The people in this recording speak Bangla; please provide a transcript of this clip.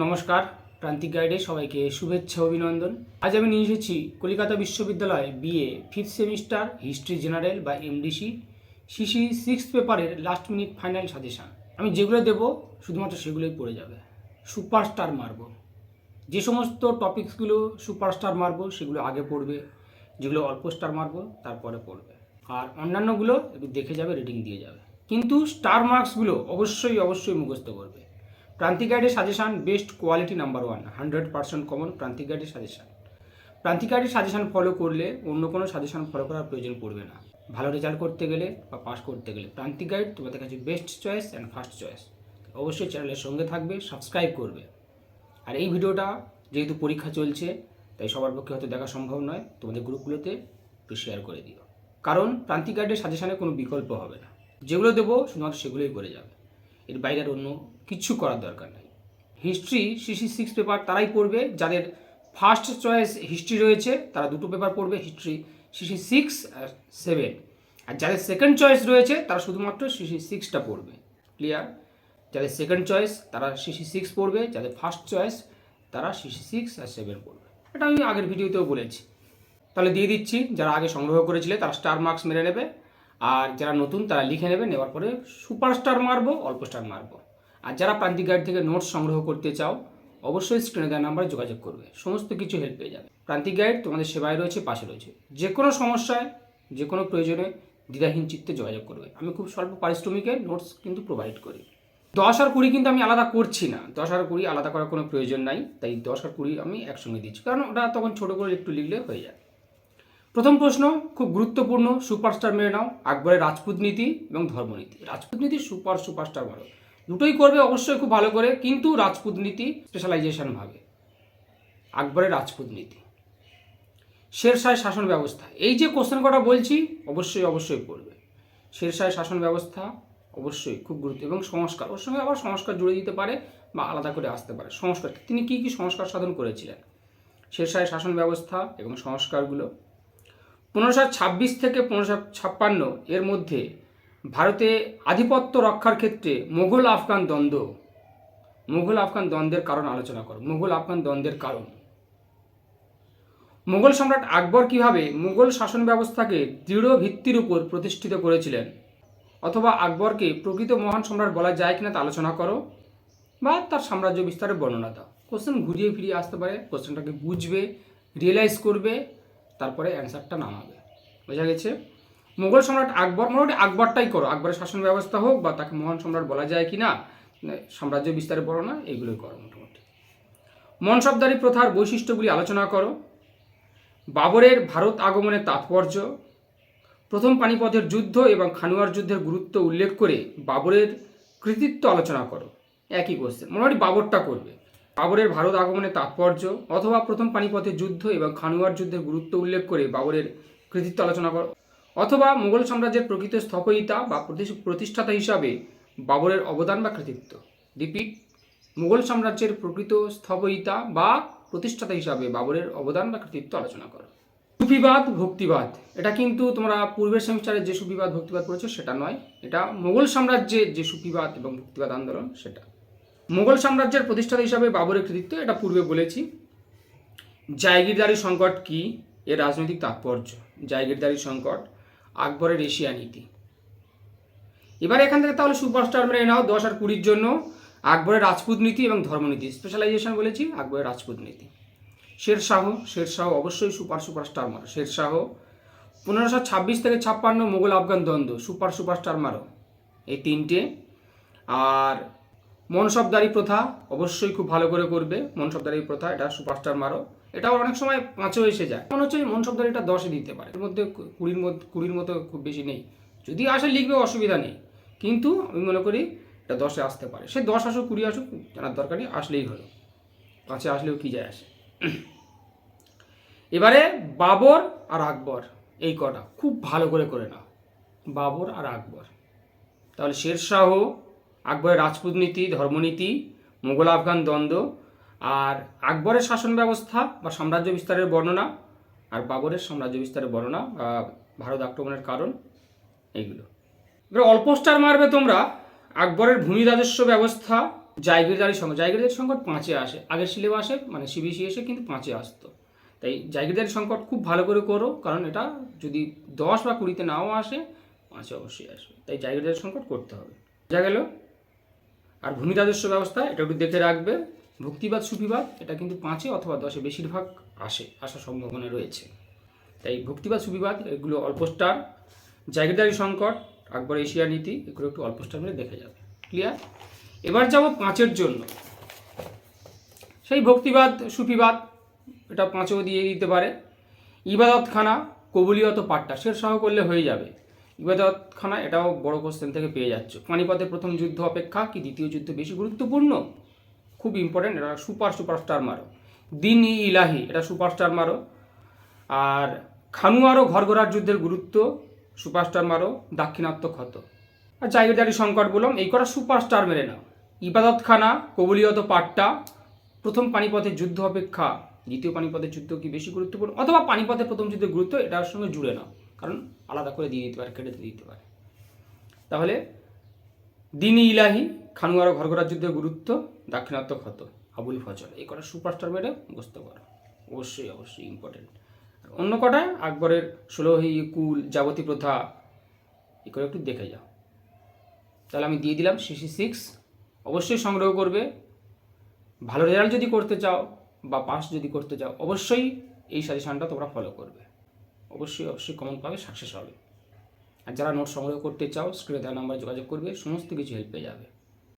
নমস্কার, প্রান্তিক গাইডে সবাইকে শুভেচ্ছা অভিনন্দন। আজ আমি নিয়ে এসেছি কলকাতা বিশ্ববিদ্যালয় BA fifth semester history general বা এমডিসি সিসি সিক্সথ পেপারের লাস্ট মিনিট ফাইনাল সাজেশান। আমি যেগুলো দেবো শুধুমাত্র সেগুলোই পড়ে যাবে। সুপারস্টার মারব, যে সমস্ত টপিকসগুলো সুপারস্টার মারব সেগুলো আগে পড়বে, যেগুলো অল্প স্টার মারব তারপরে পড়বে, আর অন্যান্যগুলো একটু দেখে যাবে, রিডিং দিয়ে যাবে। কিন্তু স্টার মার্কসগুলো অবশ্যই মুখস্থ করবে। প্রান্তিক গাইডের suggestion best quality number 1, 100% common প্রান্তিক গাইডের সাজেশান। প্রান্তিক গাইডের সাজেশান ফলো করলে অন্য কোনো সাজেশান ফলো করার প্রয়োজন পড়বে না। ভালো রেজাল্ট করতে গেলে বা পাস করতে গেলে প্রান্তিক গাইড তোমাদের কাছে best choice and first choice. অবশ্যই চ্যানেলের সঙ্গে থাকবে, সাবস্ক্রাইব করবে। আর এই ভিডিওটা যেহেতু পরীক্ষা চলছে তাই সবার পক্ষে হয়তো দেখা সম্ভব নয়, তোমাদের গ্রুপগুলোতে একটু শেয়ার করে দিও, কারণ প্রান্তিক গাইডের সাজেশানে কোনো বিকল্প হবে না। যেগুলো দেবো শুধুমাত্র সেগুলোই করে যাবে, এর বাইরে আর অন্য কিচ্ছু করার দরকার নেই। হিস্ট্রি সিসি সিক্স পেপার তারাই পড়বে যাদের ফার্স্ট চয়েস হিস্ট্রি রয়েছে, তারা দুটো পেপার পড়বে, হিস্ট্রি সিসি 6 আর 7। আর যাদের সেকেন্ড চয়েস রয়েছে তারা শুধুমাত্র সিসি 6টা পড়বে। ক্লিয়ার? যাদের সেকেন্ড চয়েস তারা সিসি 6 পড়বে, যাদের ফার্স্ট চয়েস তারা সিসি 6 আর 7 পড়বে। এটা আমি আগের ভিডিওতেও বলেছি। তাহলে দিয়ে দিচ্ছি, যারা আগে সংগ্রহ করেছিলে তারা স্টার মার্কস মেরে নেবে, আর যারা নতুন তারা লিখে নেবে, নেওয়ার পরে সুপার স্টার মারবো, অল্প স্টার মারবো। আর যারা প্রান্তিক গাইড থেকে নোটস সংগ্রহ করতে চাও অবশ্যই স্ক্রিনে দেওয়া নাম্বারে যোগাযোগ করবে, সমস্ত কিছু হেল্প পেয়ে যাবে। প্রান্তিক গাইড তোমাদের সেবায় রয়েছে, পাশে রয়েছে। যে কোনো সমস্যায়, যে কোনো প্রয়োজনে দ্বিধাহীন চিত্তে যোগাযোগ করবে। আমি খুব স্বল্প পারিশ্রমিকের নোটস কিন্তু প্রোভাইড করি। 10 আর 20 কিন্তু আমি আলাদা করছি না, 10 আর 20 আলাদা করার কোনো প্রয়োজন নাই, তাই 10 আর 20 আমি একসঙ্গে দিচ্ছি, কারণ ওটা তখন ছোটো করে একটু লিখলে হয়ে যায়। প্রথম প্রশ্ন খুব গুরুত্বপূর্ণ, সুপারস্টার মেরে নাও, আকবরের রাজপুত নীতি এবং ধর্মনীতি। রাজপুত নীতি সুপারস্টার মারো, দুটোই করবে অবশ্যই খুব ভালো করে, কিন্তু রাজপুত নীতি স্পেশালাইজেশন ভাবে। আকবরের রাজপুত নীতি, শেরশাহের শাসন ব্যবস্থা, এই যে কোশ্চেন কটা বলছি অবশ্যই পড়বে। শেরশাহের শাসন ব্যবস্থা অবশ্যই খুব গুরুত্ব, এবং সংস্কার, ওর সঙ্গে আবার সংস্কার জুড়ে দিতে পারে বা আলাদা করে আসতে পারে। সংস্কার, তিনি কী সংস্কার সাধন করেছিলেন, শেরশাহের শাসন ব্যবস্থা এবং সংস্কারগুলো। 1526 থেকে 1556 এর মধ্যে ভারতে আধিপত্য রক্ষার ক্ষেত্রে মোগল আফগান দ্বন্দ্বের কারণ আলোচনা করো। মোগল আফগান দ্বন্দ্বের কারণ। মোগল সম্রাট আকবর কিভাবে মোগল শাসন ব্যবস্থাকে দৃঢ় ভিত্তির উপর প্রতিষ্ঠিত করেছিলেন, অথবা আকবরকে প্রকৃত মহান সম্রাট বলা যায় কিনা তা আলোচনা করো, বা তার সাম্রাজ্য বিস্তারের বর্ণনা দাও। কোশ্চেন ঘুরিয়ে ফিরিয়ে আসতে পারে, কোশ্চেনটাকে বুঝবে, রিয়েলাইজ করবে, তারপরে অ্যান্সারটা নামাবে। বোঝা গেছে? মোগল সম্রাট আকবর, মোটামুটি আকবরটাই করো, আকবরের শাসন ব্যবস্থা হোক বা তাকে মহান সম্রাট বলা যায় কি না, সাম্রাজ্য বিস্তারের বর্ণনা, এগুলোই করো মোটামুটি। মনসবদারি প্রথার বৈশিষ্ট্যগুলি আলোচনা করো। বাবরের ভারত আগমনের তাৎপর্য, প্রথম পানিপথের যুদ্ধ এবং খানুয়ার যুদ্ধের গুরুত্ব উল্লেখ করে বাবরের কৃতিত্ব আলোচনা করো। একই কোশ্চেন, মোটামুটি বাবরটা করবে। বাবরের ভারত আগমনের তাৎপর্য, অথবা প্রথম পানিপথের যুদ্ধ এবং খানুয়ার যুদ্ধের গুরুত্ব উল্লেখ করে বাবরের কৃতিত্ব আলোচনা করো, অথবা মুঘল সাম্রাজ্যের প্রকৃত স্থপয়িতা বা প্রতিষ্ঠাতা হিসাবে বাবরের অবদান বা কৃতিত্ব। রিপিট, মুঘল সাম্রাজ্যের প্রকৃত স্থপয়িতা বা প্রতিষ্ঠাতা হিসাবে বাবরের অবদান বা কৃতিত্ব আলোচনা করো। সুফিবাদ ভক্তিবাদ, এটা কিন্তু তোমরা পূর্বের সেমিস্টারে যে সুফিবাদ ভক্তিবাদ পড়েছো সেটা নয়, এটা মুঘল সাম্রাজ্যের যে সুফিবাদ এবং ভক্তিবাদ আন্দোলন সেটা। মুঘল সাম্রাজ্যের প্রতিষ্ঠাতা হিসাবে বাবরের কৃতিত্ব, এটা পূর্বে বলেছি। জায়গিরদারি সংকট কি, এর রাজনৈতিক তাৎপর্য। জায়গিরদারি সংকট, আকবরের এশিয়া নীতি। এবার এখান থেকে তাহলে সুপারস্টার মেরে নাও 10 আর 20 জন্য। আকবরের রাজপুত নীতি এবং ধর্মনীতি, স্পেশালাইজেশন বলেছি, আকবরের রাজপুত নীতি। শেরশাহ অবশ্যই সুপারস্টার মারো। শেরশাহ 1526 থেকে 56 মোগল আফগান দ্বন্দ্ব, সুপারস্টার মারো এই তিনটে। আর মনসবদারি প্রথা অবশ্যই খুব ভালো করে করবে, মনসবদারি প্রথা, এটা সুপারস্টার মারো। এটাও অনেক সময় 5-ও এসে যায়, মনে হচ্ছে মনসবদারিটা 10-এ দিতে পারে, এর মধ্যে 20-র মতো খুব বেশি নেই, যদি আসে লিখবে অসুবিধা নেই, কিন্তু আমি মনে করি এটা 10-এ আসতে পারে। সে 10 আসুক 20 আসুক জানার দরকার নেই, আসলেই হলো, 5-এ আসলেও কী যায় আসে। এবারে বাবর আর আকবর, এই কটা খুব ভালো করে নাও, বাবর আর আকবর। তাহলে শেরশাহ, আকবরের রাজপুত নীতি, ধর্মনীতি, মোগল আফগান দ্বন্দ্ব, আর আকবরের শাসন ব্যবস্থা বা সাম্রাজ্য বিস্তারের বর্ণনা, আর বাবরের সাম্রাজ্য বিস্তারের বর্ণনা বা ভারত আক্রমণের কারণ, এইগুলো। এবার অল্প স্টার মারবে তোমরা আকবরের ভূমি রাজস্ব ব্যবস্থা জায়গিরদারি সংকট 5-এ আসে, আগের সিলেবাসে মানে সিবিএসই এসে কিন্তু 5-এ আসতো। তাই জায়গিরদারি সংকট খুব ভালো করে করো, কারণ এটা যদি 10 বা 20-তে নাও আসে 5-এ অবশ্যই আসবে, তাই জায়গিরদারি সংকট করতে হবে। বোঝা গেল? আর ভূমি রাজস্ব ব্যবস্থা এটা একটু দেখে রাখবে। ভুক্তিবাদ সুফিবাদ এটা কিন্তু 5-এ অথবা 10-এ বেশিরভাগ আসার সম্ভাবনা রয়েছে। তাই ভুক্তিবাদ সুফিবাদ এগুলো অল্প স্টার, জায়গিরদারি সংকট, আকবর এশিয়া নীতি এগুলো একটু অল্প স্টার মিলে দেখে যাবে। ক্লিয়ার? এবার যাব 5-এর জন্য। সেই ভক্তিবাদ সুফিবাদ এটা 5-এও দিয়ে দিতে পারে। ইবাদতখানা, কবুলিয়ত পাট্টা সহ করলে হয়ে যাবে। ইবাদতখানা এটাও বড় কোশ্চেন থেকে পেয়ে যাচ্ছে। পানিপথের প্রথম যুদ্ধ অপেক্ষা কি দ্বিতীয় যুদ্ধ বেশি গুরুত্বপূর্ণ? খুব ইম্পর্টেন্ট, এটা সুপারস্টার মারো। দিন ই ইলাহি এটা সুপারস্টার মারো। আর খানুয়ারও ঘরঘরার যুদ্ধের গুরুত্ব সুপারস্টার মারো, দাক্ষিণাত্য ক্ষত। আর জায়গিরদারি সংকট বললাম, এই কটা সুপারস্টার মেরে নাও। ইবাদতখানা, কবুলিয়ত পাট্টা, প্রথম পানিপথের যুদ্ধ অপেক্ষা দ্বিতীয় পানিপথের যুদ্ধ কি বেশি গুরুত্বপূর্ণ, অথবা পানিপথের প্রথম যুদ্ধের গুরুত্ব এটার সঙ্গে জুড়ে নাও, কারণ আলাদা করে দিয়ে দিতে পারে, কেটে দিতে পারে। তাহলে দিন ই ইলাহি, খানুয়ারও ঘরঘরার যুদ্ধের গুরুত্ব, দাক্ষিণাত্য ক্ষত, আবুল ফজল, এই কটা সুপারস্টার মেরে মুখস্থ করো, অবশ্যই ইম্পর্টেন্ট। অন্য কটা আকবরের 16ই কুল, যাবতী প্রথা এগুলো একটু দেখে যাও। তাহলে আমি দিয়ে দিলাম সিসি 6, অবশ্যই সংগ্রহ করবে। ভালো রেজাল্ট যদি করতে চাও বা পাস যদি করতে চাও অবশ্যই এই সাজেশনটা তোমরা ফলো করবে, অবশ্যই কমন পাবে, সাকসেস হবে। আর যারা নোট সংগ্রহ করতে চাও স্ক্রিনে দেওয়া নাম্বারে যোগাযোগ করবে, সমস্ত কিছু হেল্প পেয়ে যাবে।